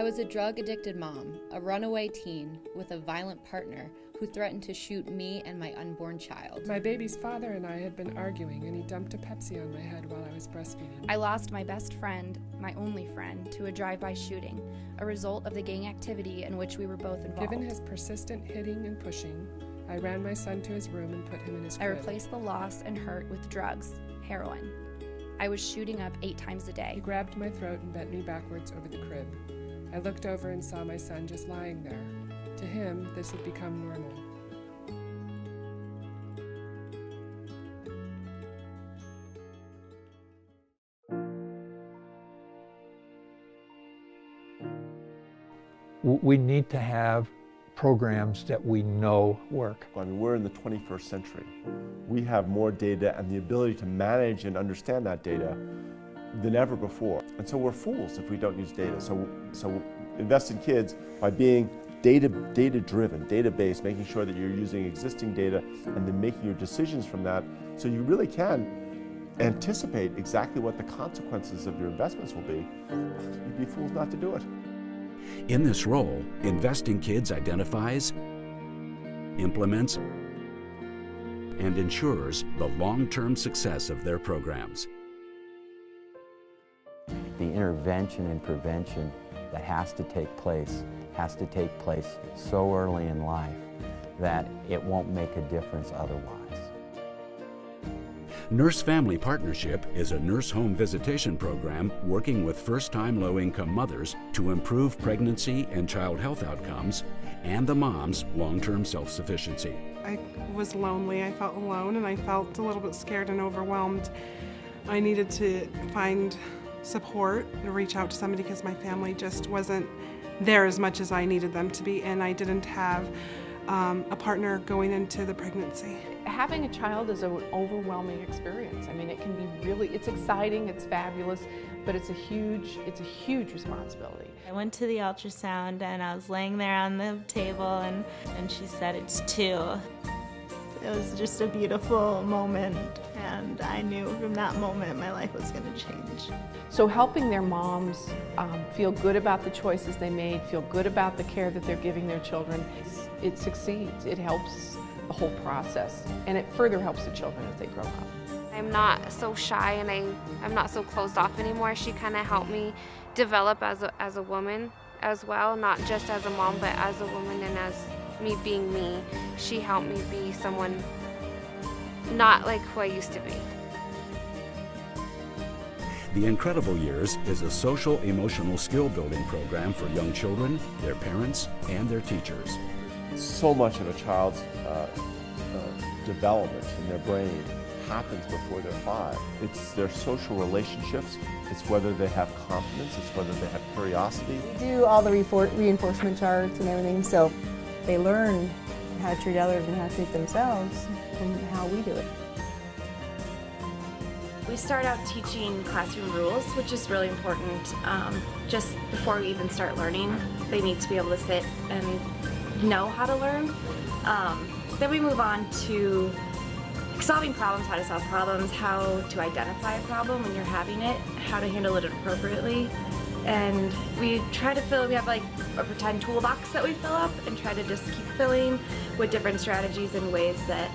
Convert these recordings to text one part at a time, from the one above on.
I was a drug-addicted mom, a runaway teen with a violent partner who threatened to shoot me and my unborn child. My baby's father and I had been arguing, and he dumped a Pepsi on my head while I was breastfeeding. I lost my best friend, my only friend, to a drive-by shooting, a result of the gang activity in which we were both involved. Given his persistent hitting and pushing, I ran my son to his room and put him in his crib. I replaced the loss and hurt with drugs, heroin. I was shooting up 8 times a day. He grabbed my throat and bent me backwards over the crib. I looked over and saw my son just lying there. To him, this had become normal. We need to have programs that we know work. I mean, we're in the 21st century. We have more data and the ability to manage and understand that data than ever before. And so we're fools if we don't use data. So invest in kids by being data-driven, data-based, making sure that you're using existing data and then making your decisions from that so you really can anticipate exactly what the consequences of your investments will be. You'd be fools not to do it. In this role, Invest in Kids identifies, implements, and ensures the long-term success of their programs. The intervention and prevention that has to take place so early in life that it won't make a difference otherwise. Nurse Family Partnership is a nurse home visitation program working with first-time low-income mothers to improve pregnancy and child health outcomes and the mom's long-term self-sufficiency. I was lonely, I felt alone, and I felt a little bit scared and overwhelmed. I needed to find support and reach out to somebody because my family just wasn't there as much as I needed them to be, and I didn't have a partner going into the pregnancy. Having a child is an overwhelming experience. I mean, it can be really, it's exciting, it's fabulous, but it's a huge responsibility. I went to the ultrasound and I was laying there on the table and she said it's 2. It was just a beautiful moment, and I knew from that moment my life was going to change. So helping their moms feel good about the choices they made, feel good about the care that they're giving their children, it succeeds. It helps the whole process, and it further helps the children as they grow up. I'm not so shy and I'm not so closed off anymore. She kind of helped me develop as a woman as well, not just as a mom, but as a woman and as me being me. She helped me be someone not like who I used to be. The Incredible Years is a social-emotional skill-building program for young children, their parents, and their teachers. So much of a child's development in their brain happens before they're 5. It's their social relationships, it's whether they have confidence, it's whether they have curiosity. We do all the reinforcement charts and everything, so they learn how to treat others and how to treat themselves from how we do it. We start out teaching classroom rules, which is really important. Just before we even start learning, they need to be able to sit and know how to learn. Then we move on to solving problems, how to solve problems, how to identify a problem when you're having it, how to handle it appropriately. And we try to we have like a pretend toolbox that we fill up and try to just keep filling with different strategies and ways that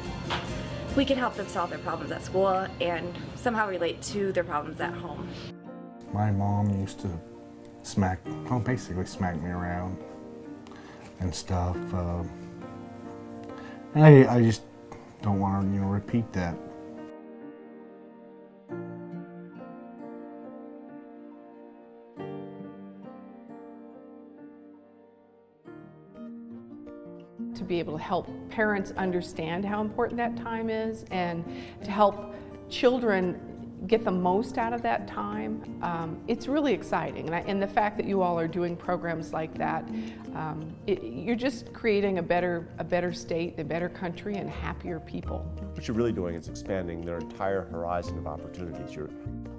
we can help them solve their problems at school and somehow relate to their problems at home. My mom used to basically smack me around and stuff. And I just don't want to, repeat that. To be able to help parents understand how important that time is and to help children get the most out of that time, it's really exciting. And the fact that you all are doing programs like that, you're just creating a better state, a better country, and happier people. What you're really doing is expanding their entire horizon of opportunities. You're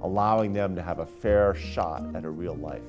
allowing them to have a fair shot at a real life.